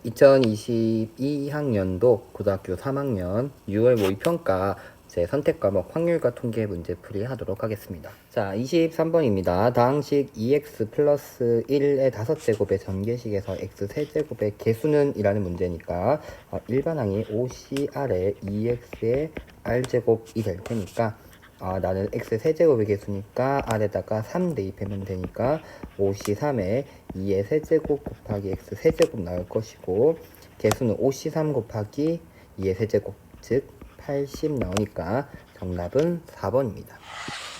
2022학년도 고등학교 3학년 6월 모의평가 제 선택 과목 확률과 통계 문제풀이 하도록 하겠습니다. 자, 23번입니다. 다항식 2x 플러스 1의 5제곱의 전개식에서 x 세제곱의 개수는 이라는 문제니까 일반항이 5CR에 2x의 r제곱이 될 테니까 나는 x 세제곱의 개수니까 r에다가 3 대입하면 되니까 5C3에 2의 세제곱 곱하기 x 세제곱 나올 것이고 개수는 5C3 곱하기 2의 세제곱 즉 80 나오니까 정답은 4번입니다.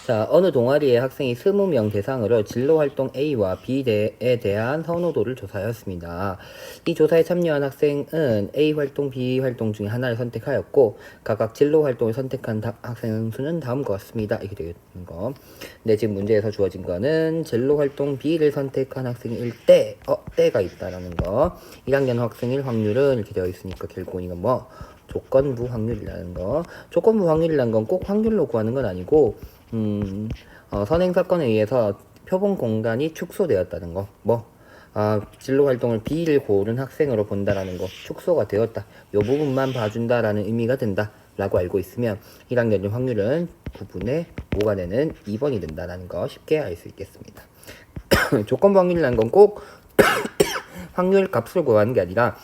자, 어느 동아리의 학생이 20명 대상으로 진로활동 A와 B에 대한 선호도를 조사하였습니다. 이 조사에 참여한 학생은 A 활동, B 활동 중에 하나를 선택하였고 각각 진로활동을 선택한 학생 수는 다음과 같습니다. 이렇게 되는 거. 근데 지금 문제에서 주어진 거는 진로활동 B를 선택한 학생일 때 때가 있다라는 거. 1학년 학생일 확률은 이렇게 되어 있으니까 결국은 이건 뭐 조건부 확률이라는 거. 조건부 확률이라는 건 꼭 확률로 구하는 건 아니고 선행 사건에 의해서 표본 공간이 축소되었다는 거. 진로 활동을 B를 고른 학생으로 본다라는 거. 축소가 되었다. 요 부분만 봐준다라는 의미가 된다. 라고 알고 있으면 1학년의 확률은 9분의 5가 되는 2번이 된다라는 거 쉽게 알 수 있겠습니다. 조건부 확률이라는 건 꼭 확률 값을 구하는 게 아니라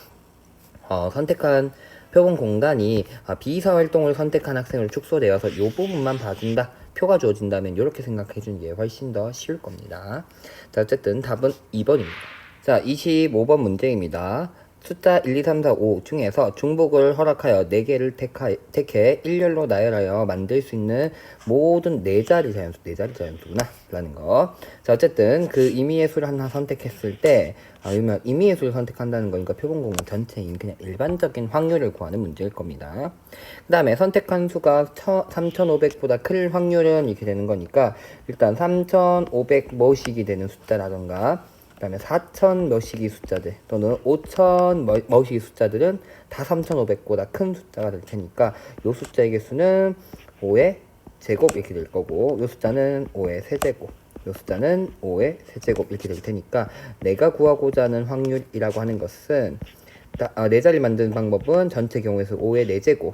선택한 표본 공간이 비이사 활동을 선택한 학생으로 축소되어서 이 부분만 봐준다. 표가 주어진다면 이렇게 생각해주는 게 훨씬 더 쉬울 겁니다. 자, 어쨌든 답은 2번입니다. 자, 25번 문제입니다. 숫자 1, 2, 3, 4, 5 중에서 중복을 허락하여 4개를 택해 일렬로 나열하여 만들 수 있는 모든 4자리 자연수구나 라는 거. 자, 어쨌든 그 임의의 수를 하나 선택했을 때 임의의 수를 선택한다는 거니까 표본공간 전체인 그냥 일반적인 확률을 구하는 문제일 겁니다. 그 다음에 선택한 수가 3500보다 클 확률은 이렇게 되는 거니까 일단 3500 뭐씩이 되는 숫자라던가 그 다음에 4000 몇식이 숫자들 또는 5000 몇식이 숫자들은 다 3500보다 큰 숫자가 될 테니까 요 숫자의 개수는 5의 제곱 이렇게 될 거고 요 숫자는 5의 세제곱 요 숫자는 5의 세제곱 이렇게 될 테니까 내가 구하고자 하는 확률이라고 하는 것은 네 자리 만드는 방법은 전체 경우에서 5의 4제곱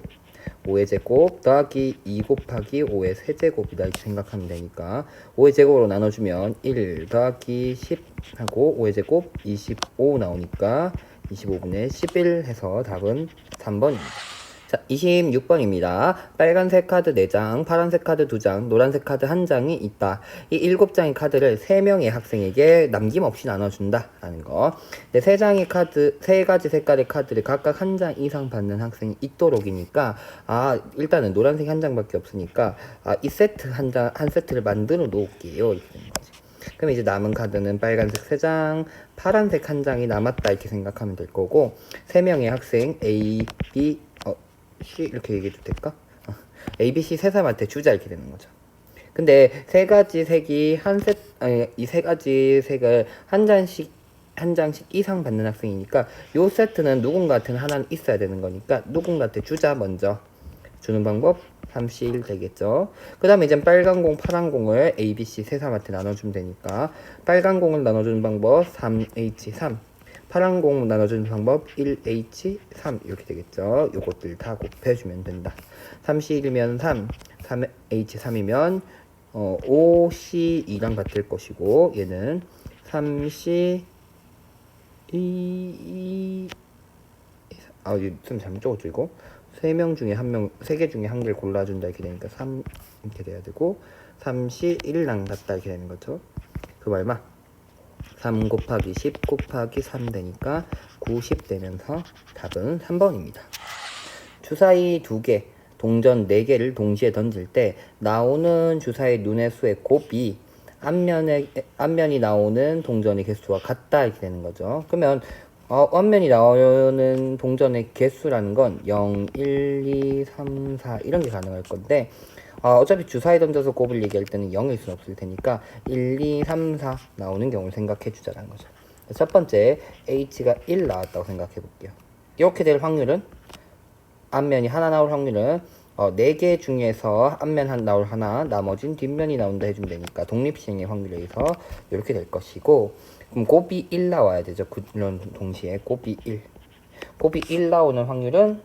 5의 제곱 더하기 2 곱하기 5의 세제곱이다 이렇게 생각하면 되니까 5의 제곱으로 나눠주면 1 더하기 10 하고 5의 제곱 25 나오니까 25분의 11 해서 답은 3번입니다. 자, 26번입니다. 빨간색 카드 4장, 파란색 카드 2장, 노란색 카드 1장이 있다. 이 7장의 카드를 3명의 학생에게 남김없이 나눠준다. 라는 거. 근데 3장의 카드, 3가지 색깔의 카드를 각각 1장 이상 받는 학생이 있도록이니까, 일단은 노란색 1장밖에 없으니까, 이 세트 한 세트를 만들어 놓을게요. 이렇게 되는 거지. 그럼 이제 남은 카드는 빨간색 3장, 파란색 1장이 남았다. 이렇게 생각하면 될 거고, 3명의 학생, A, B, C 이렇게 얘기해도 될까? A, B, C 세 사람한테 주자 이렇게 되는 거죠. 근데 세 가지 색이 이 세 가지 색을 한 장씩 이상 받는 학생이니까 요 세트는 누군가한테는 하나는 있어야 되는 거니까 누군가한테 주자 먼저 주는 방법 3C1 되겠죠. 그 다음에 이제 빨간 공, 파란 공을 A, B, C 세 사람한테 나눠주면 되니까 빨간 공을 나눠주는 방법 3H3 파란 공 나눠주는 방법 1H3 이렇게 되겠죠. 요것들 다 곱해주면 된다. 3C1이면 3, 3H3이면 5C2랑 같을 것이고 얘는 3C2 좀 잘못 적었죠 이거? 3명 중에 1명, 3개 중에 1개를 골라준다 이렇게 되니까 3 이렇게 돼야 되고 3C1랑 같다 이렇게 되는 거죠. 그 말만 3 곱하기 10 곱하기 3 되니까 90 되면서 답은 3번입니다. 주사위 2개, 동전 4개를 동시에 던질 때 나오는 주사위 눈의 수의 곱이 앞면이 나오는 동전의 개수와 같다 이렇게 되는 거죠. 그러면 앞면이 나오는 동전의 개수라는 건 0, 1, 2, 3, 4 이런 게 가능할 건데 어차피 주사위 던져서 곱을 얘기할 때는 0일 수는 없을 테니까 1, 2, 3, 4 나오는 경우를 생각해 주자라는 거죠. 첫 번째 H가 1 나왔다고 생각해 볼게요. 이렇게 될 확률은 앞면이 하나 나올 확률은 4개 중에서 앞면 나올 하나 나머진 뒷면이 나온다 해주면 되니까 독립시행의 확률에 의해서 이렇게 될 것이고 그럼 곱이 1 나와야 되죠. 그런 동시에 곱이 1 곱이 1 나오는 확률은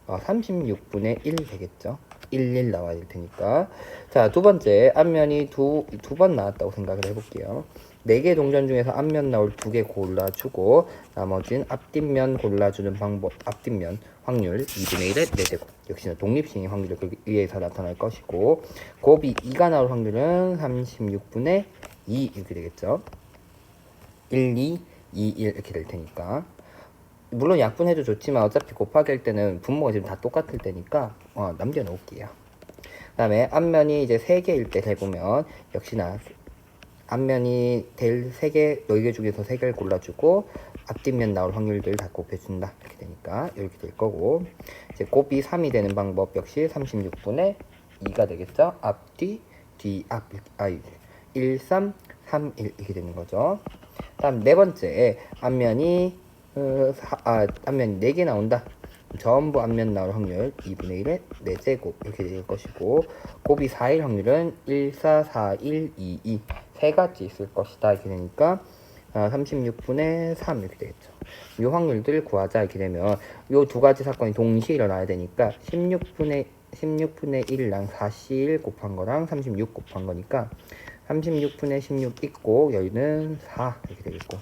36분의 1 되겠죠. 1 나와야 될 테니까. 자, 두 번째 앞면이 두 번 나왔다고 생각을 해볼게요. 4개 동전 중에서 앞면 나올 2개 골라주고 나머지는 앞뒷면 골라주는 방법. 앞뒷면 확률 2분의 1의 4제곱. 역시나 독립식의 확률을 의해서 나타날 것이고, 곱이 2가 나올 확률은 36분의 2 이렇게 되겠죠. 1, 2, 2, 1 이렇게 될 테니까. 물론 약분해도 좋지만 어차피 곱하기 할 때는 분모가 지금 다 똑같을 때니까 남겨놓을게요. 그 다음에 앞면이 이제 3개일 때 해보면 역시나 앞면이 될 3개, 4개 중에서 3개를 골라주고 앞뒷면 나올 확률들 다 곱해준다. 이렇게 되니까 이렇게 될 거고, 이제 곱이 3이 되는 방법 역시 36분의 2가 되겠죠. 앞뒤, 뒤앞, 1, 3, 3, 1 이렇게 되는 거죠. 다음 네 번째 앞면이 앞면이 4개 나온다. 전부 앞면 나올 확률 2분의 1의 4제곱 이렇게 될 것이고, 곱이 4일 확률은 1, 4, 4, 1, 2, 2 세 가지 있을 것이다. 이렇게 되니까 36분의 3 이렇게 되겠죠. 이 확률들 구하자. 이렇게 되면 이 두 가지 사건이 동시에 일어나야 되니까 16분의 1이랑 4C1 곱한 거랑 36 곱한 거니까 36분의 16 있고 여기는 4 이렇게 되겠고,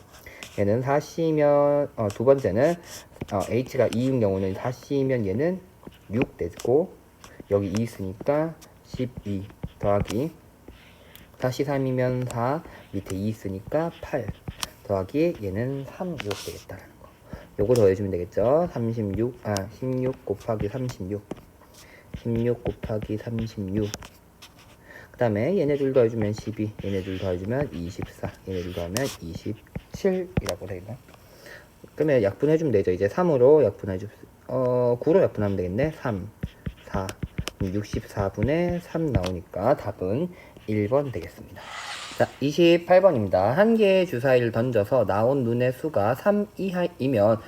얘는 4C면 두 번째는 H가 2인 경우는 4C면 얘는 6 되고, 여기 2 있으니까 12 더하기 4C3이면 4, 밑에 2 있으니까 8 더하기 얘는 3 이렇게 되겠다라는 거. 요거 더해주면 되겠죠. 16 곱하기 36 16 곱하기 36. 그 다음에 얘네들 더해주면 12, 얘네들 더해주면 24, 얘네들 더하면 27이라고 되겠네. 그러면 약분해주면 되죠. 이제 3으로 약분해주 9로 약분하면 되겠네. 3, 4, 64분의 3 나오니까 답은 1번 되겠습니다. 자, 28번입니다. 한 개의 주사위를 던져서 나온 눈의 수가 3 이하이면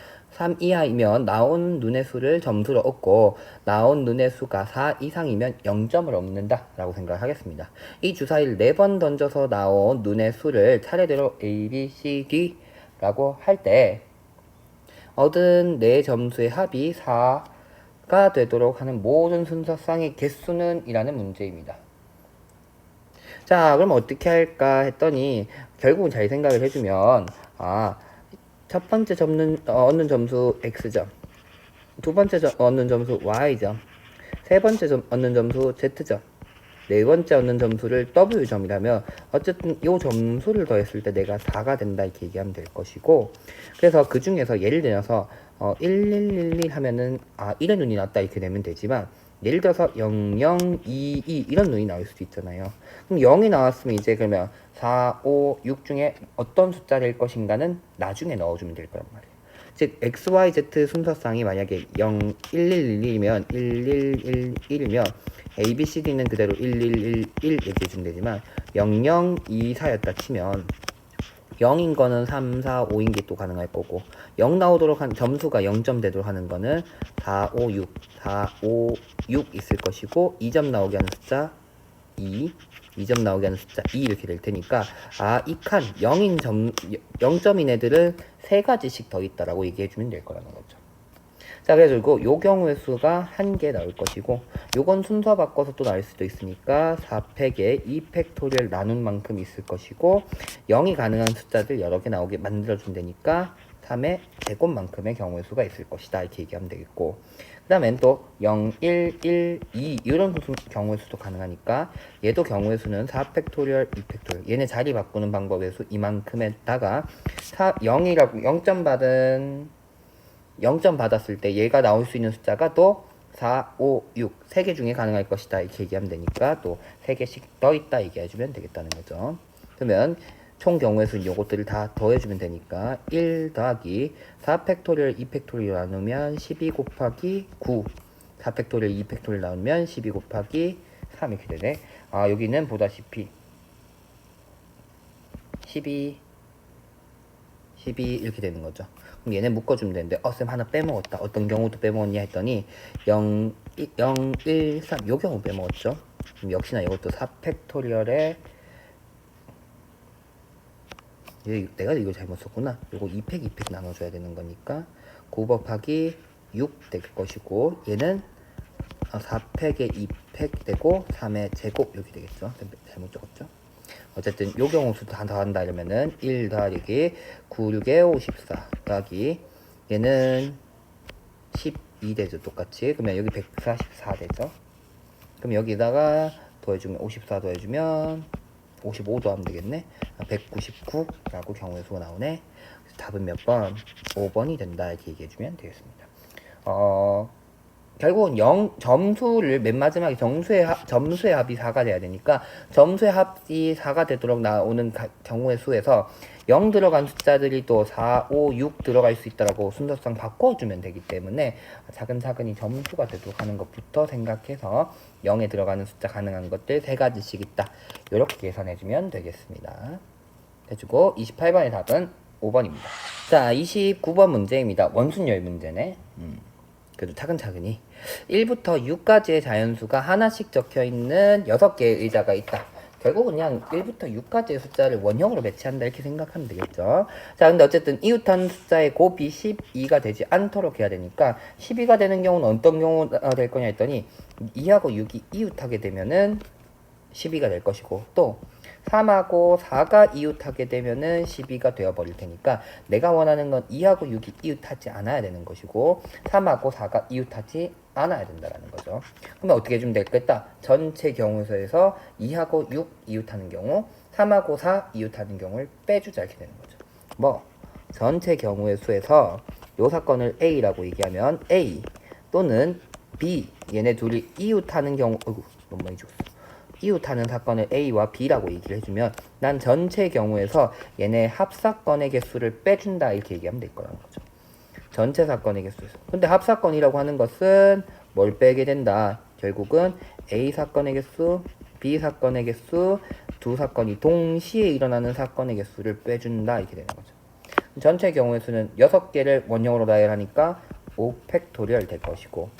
나온 눈의 수를 점수로 얻고, 나온 눈의 수가 4 이상이면 0점을 얻는다 라고 생각하겠습니다. 이 주사위를 4번 던져서 나온 눈의 수를 차례대로 A, B, C, D 라고 할 때 얻은 4점수의 합이 4가 되도록 하는 모든 순서상의 개수는 이라는 문제입니다. 자, 그럼 어떻게 할까 했더니 결국은 잘 생각을 해주면 첫 번째 얻는 점수 X점, 두 번째 얻는 점수 Y점, 세 번째 얻는 점수 Z점, 네 번째 얻는 점수를 W점이라면 어쨌든 이 점수를 더했을 때 내가 4가 된다 이렇게 얘기하면 될 것이고, 그래서 그 중에서 예를 들어서 1111 하면은 1의 눈이 났다 이렇게 되면 되지만, 예를 들어서 0022 이런 눈이 나올 수도 있잖아요. 그럼 0이 나왔으면 이제 그러면 4, 5, 6 중에 어떤 숫자일 것인가는 나중에 넣어주면 될 거란 말이에요. 즉 X, Y, Z 순서상이 만약에 0, 1111이면 1111이면 A, B, C, D는 그대로 1111 얘기해주면 되지만 0024였다 치면 0인 거는 3, 4, 5인 게 또 가능할 거고, 0 나오도록 한 점수가 0점 되도록 하는 거는 4, 5, 6, 4, 5, 6 있을 것이고, 2점 나오게 하는 숫자 2, 2점 나오게 하는 숫자 2 이렇게 될 테니까 이 칸 0점인 애들은 3가지씩 더 있다라고 얘기해 주면 될 거라는 거죠. 자, 그래서 요 경우의 수가 1개 나올 것이고, 요건 순서 바꿔서 또 나올 수도 있으니까 4팩에 2팩토리얼 나눈 만큼 있을 것이고, 0이 가능한 숫자들 여러 개 나오게 만들어주면 되니까 3의 제곱만큼의 경우의 수가 있을 것이다 이렇게 얘기하면 되겠고, 그 다음엔 또 0, 1, 1, 2 이런 경우의 수도 가능하니까 얘도 경우의 수는 4팩토리얼, 2팩토리얼, 얘네 자리 바꾸는 방법의 수 이만큼에다가 0점 받았을 때 얘가 나올 수 있는 숫자가 또 4, 5, 6 3개 중에 가능할 것이다 이렇게 얘기하면 되니까 또 3개씩 더 있다 얘기해주면 되겠다는 거죠. 그러면 총 경우의 수는 요것들을 다 더해주면 되니까 1 더하기 4팩토리얼 2팩토리얼 나누면 12 곱하기 9, 4팩토리얼 2팩토리얼 나누면 12 곱하기 3 이렇게 되네. 여기는 보다시피 12 이렇게 되는 거죠. 그럼 얘네 묶어주면 되는데 쌤 하나 빼먹었다. 어떤 경우도 빼먹었냐 했더니 0, 1, 3 요 경우 빼먹었죠. 그럼 역시나 이것도 4팩토리얼에 내가 이거 잘못 썼구나. 요거 2팩 나눠줘야 되는 거니까 9 곱하기 6 될 것이고 얘는 4팩에 2팩 되고 3의 제곱 여기 되겠죠. 잘못 적었죠. 어쨌든 요 경우 수 다 더한다 이러면은 1 더하기 9, 6에 54 더하기 얘는 12 되죠. 똑같이. 그러면 여기 144 되죠. 그럼 여기다가 더해주면 54 더해주면 55 더하면 되겠네. 199라고 경우의 수가 나오네. 그래서 답은 몇 번? 5번이 된다 이렇게 얘기해주면 되겠습니다. 결국은 점수를 맨 마지막에 점수의 합이 4가 돼야 되니까 점수의 합이 4가 되도록 나오는 경우의 수에서 0 들어간 숫자들이 또 4, 5, 6 들어갈 수 있다라고 순서상 바꿔주면 되기 때문에 차근차근히 점수가 되도록 하는 것부터 생각해서 0에 들어가는 숫자 가능한 것들 3가지씩 있다. 이렇게 계산해주면 되겠습니다. 해주고 28번의 답은 5번입니다. 자, 29번 문제입니다. 원순열 문제네. 그래도 차근차근히 1부터 6까지의 자연수가 하나씩 적혀있는 6개의 의자가 있다. 결국 그냥 1부터 6까지의 숫자를 원형으로 배치한다 이렇게 생각하면 되겠죠. 자, 근데 어쨌든 이웃한 숫자의 곱이 12가 되지 않도록 해야 되니까 12가 되는 경우는 어떤 경우가 될 거냐 했더니 2하고 6이 이웃하게 되면은 12가 될 것이고 또 3하고 4가 이웃하게 되면은 12가 되어버릴 테니까 내가 원하는 건 2하고 6이 이웃하지 않아야 되는 것이고 3하고 4가 이웃하지 않아야 된다는 거죠. 그러면 어떻게 해주면 되겠다? 전체 경우에서 2하고 6 이웃하는 경우 3하고 4 이웃하는 경우를 빼주자 이렇게 되는 거죠. 뭐 전체 경우의 수에서 요 사건을 A라고 얘기하면 A 또는 B 얘네 둘이 이웃하는 경우 어이구 너무 많이 죽었어. 이웃하는 사건을 A와 B라고 얘기를 해주면 난 전체 경우에서 얘네 합사건의 개수를 빼준다 이렇게 얘기하면 될 거라는 거죠. 전체 사건의 개수에서. 근데 합사건이라고 하는 것은 뭘 빼게 된다. 결국은 A 사건의 개수, B 사건의 개수, 두 사건이 동시에 일어나는 사건의 개수를 빼준다 이렇게 되는 거죠. 전체 경우의 수는 6개를 원형으로 나열하니까 5팩토리얼 될 것이고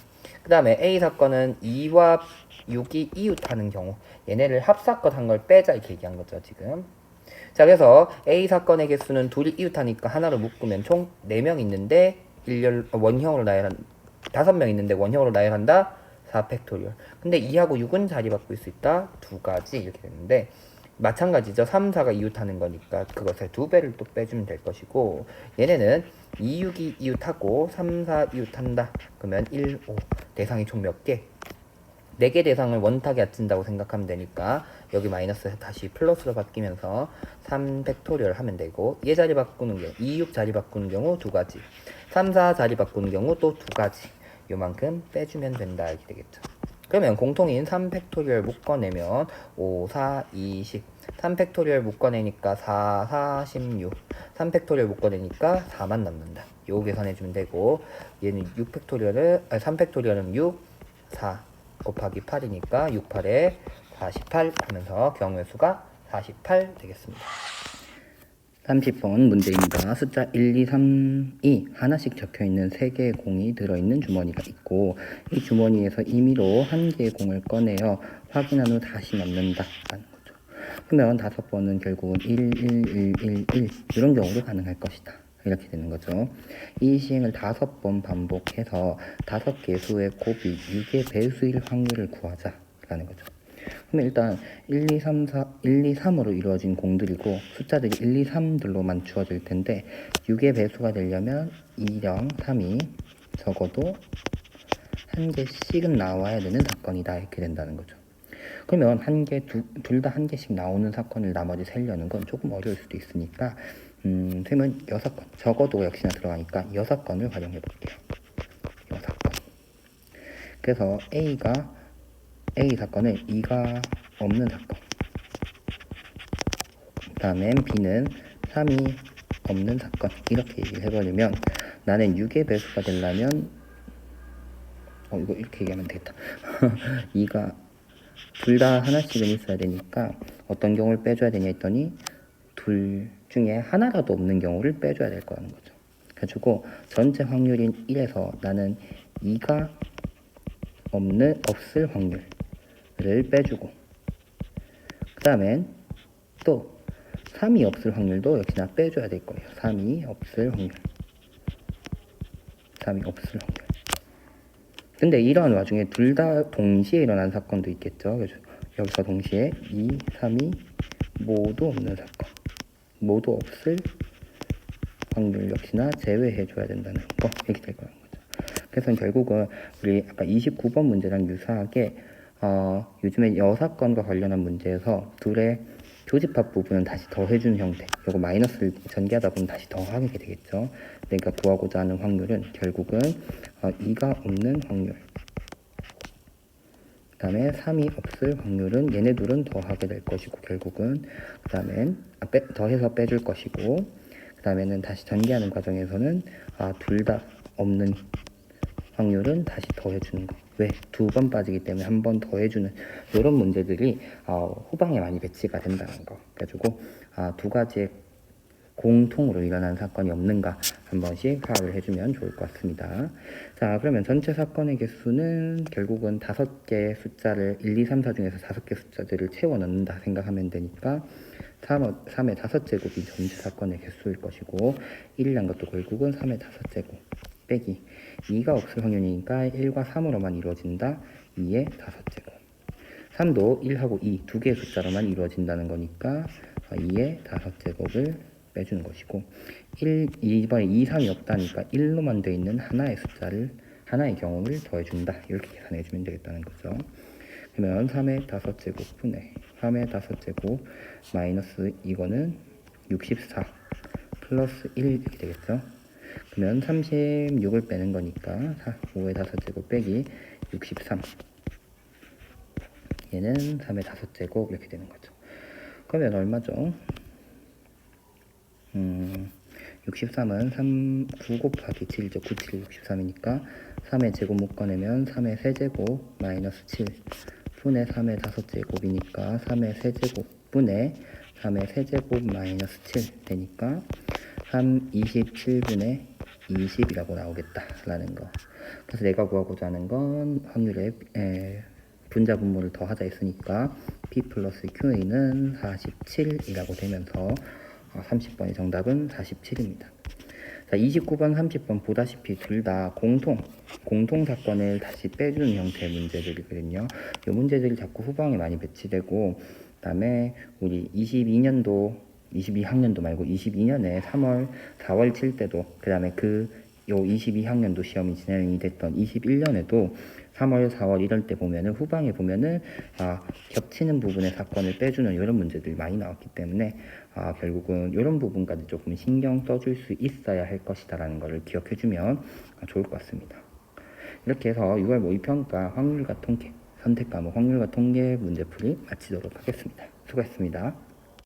그 다음에 A 사건은 2와 6이 이웃하는 경우 얘네를 합사건 한 걸 빼자 이렇게 얘기한 거죠 지금. 자 그래서 A 사건의 개수는 둘이 이웃하니까 하나로 묶으면 총 4명 있는데 원형으로 나열한 5명 있는데 원형으로 나열한다 4팩토리얼. 근데 2하고 6은 자리 바꿀 수 있다 2가지 이렇게 되는데 마찬가지죠. 3, 4가 이웃하는 거니까 그것을 2배를 또 빼주면 될 것이고 얘네는 2, 6이 이웃하고 3, 4 이웃한다. 그러면 1, 5 대상이 총 몇 개? 4개 대상을 원탁에 합친다고 생각하면 되니까 여기 마이너스 다시 플러스로 바뀌면서 3팩토리얼 하면 되고 얘 자리 바꾸는 경우 2, 6 자리 바꾸는 경우 2가지 3, 4 자리 바꾸는 경우 또 2가지 요만큼 빼주면 된다 이렇게 되겠죠. 그러면 공통인 3팩토리얼 묶어내면 5, 4, 20 3팩토리얼 묶어내니까 4, 4, 16 3팩토리얼 묶어내니까 4만 남는다. 요 계산해주면 되고 얘는 6팩토리얼은 3팩토리얼은 6, 4 곱하기 8이니까 6, 8에 48 하면서 경우의 수가 48 되겠습니다. 30번 문제입니다. 숫자 1, 2, 3이 하나씩 적혀있는 3개의 공이 들어있는 주머니가 있고 이 주머니에서 임의로 1개의 공을 꺼내어 확인한 후 다시 넣는다 라는 거죠. 그러면 5번은 결국은 1, 1, 1, 1, 1 이런 경우도 가능할 것이다. 이렇게 되는 거죠. 이 시행을 5번 반복해서 5개의 수의 곱이 6의 배수일 확률을 구하자 라는 거죠. 그러면 일단 1, 2, 3, 4, 1, 2, 3으로 이루어진 공들이고 숫자들이 1, 2, 3들로만 주어질 텐데 6의 배수가 되려면 2, 0, 3이 적어도 1개씩은 나와야 되는 사건이다 이렇게 된다는 거죠. 그러면 둘 다 1개씩 나오는 사건을 나머지 세려는 건 조금 어려울 수도 있으니까 셈은 6건 적어도 역시나 들어가니까 6건을 활용해 볼게요. 6건. 그래서 A 사건을 2가 없는 사건. 그 다음에 B는 3이 없는 사건. 이렇게 얘기를 해버리면 나는 6의 배수가 되려면 이거 이렇게 얘기하면 되겠다. 2가 둘 다 하나씩은 있어야 되니까 어떤 경우를 빼줘야 되냐 했더니 둘 중에 하나라도 없는 경우를 빼줘야 될 거라는 거죠. 그래가지고 전체 확률인 1에서 나는 2가 없을 확률을 빼주고 그 다음엔 또 3이 없을 확률도 역시나 빼줘야 될 거예요. 3이 없을 확률 3이 없을 확률. 근데 이러한 와중에 둘 다 동시에 일어난 사건도 있겠죠. 그래서 여기서 동시에 2, 3이 모두 없는 사건, 모두 없을 확률 역시나 제외해줘야 된다는 거, 이렇게 될 거라는 거죠. 그래서 결국은 우리 아까 29번 문제랑 유사하게 요즘에 여사건과 관련한 문제에서 둘의 교집합 부분은 다시 더해주는 형태, 요거 마이너스를 전개하다 보면 다시 더하게 되겠죠. 내가 구하고자 하는 확률은 결국은 2가 없는 확률, 그 다음에 3이 없을 확률은 얘네 둘은 더하게 될 것이고, 결국은 그 다음엔 더해서 빼줄 것이고, 그 다음에는 다시 전개하는 과정에서는 둘 다 없는 확률은 다시 더해주는 거. 왜? 2번 빠지기 때문에 한 번 더해주는 이런 문제들이 후방에 많이 배치가 된다는 거. 그래가지고 두 가지의 공통으로 일어난 사건이 없는가 한 번씩 파악을 해주면 좋을 것 같습니다. 자, 그러면 전체 사건의 개수는 결국은 5개의 숫자를 1, 2, 3, 4 중에서 5개 숫자들을 채워 넣는다 생각하면 되니까 3의 5제곱이 전체 사건의 개수일 것이고, 1이란 것도 결국은 3의 5제곱 빼기 2가 없을 확률이니까 1과 3으로만 이루어진다. 2의 5제곱. 3도 1하고 2 두 개의 숫자로만 이루어진다는 거니까 2의 5제곱을 빼주는 것이고, 2번에 2, 3이 없다니까 1로만 되어 있는 하나의 숫자를, 하나의 경우를 더해준다. 이렇게 계산해주면 되겠다는 거죠. 그러면 3의 5제곱 분의 3의 5제곱 마이너스 이거는 64 플러스 1 이렇게 되겠죠. 그러면 36을 빼는 거니까 5의 5제곱 빼기 63, 얘는 3의 5제곱 이렇게 되는 거죠. 그러면 얼마죠? 63은 9 곱하기 7이죠. 9, 7, 63이니까 3의 제곱 묶어내면 3의 세제곱 마이너스 7 분의 3의 5제곱이니까 3의 세제곱 분의 3의 세제곱 마이너스 7 되니까 3, 27분의 20이라고 나오겠다라는 거. 그래서 내가 구하고자 하는 건 확률의 분자 분모를 더하자 했으니까 P 플러스 QA는 47이라고 되면서 30번의 정답은 47입니다. 자, 29번, 30번 보다시피 둘 다 공통 사건을 다시 빼주는 형태의 문제들이거든요. 이 문제들이 자꾸 후방에 많이 배치되고, 그 다음에 우리 22학년도 말고 22년에 3월, 4월 칠 때도, 그 다음에 요 22학년도 시험이 진행이 됐던 21년에도 3월, 4월 이럴 때 보면은 후방에 보면은 겹치는 부분의 사건을 빼주는 이런 문제들이 많이 나왔기 때문에 결국은 이런 부분까지 조금 신경 써줄 수 있어야 할 것이다라는 것을 기억해주면 좋을 것 같습니다. 이렇게 해서 6월 모의평가 확률과 통계, 선택 과목 확률과 통계 문제풀이 마치도록 하겠습니다. 수고했습니다.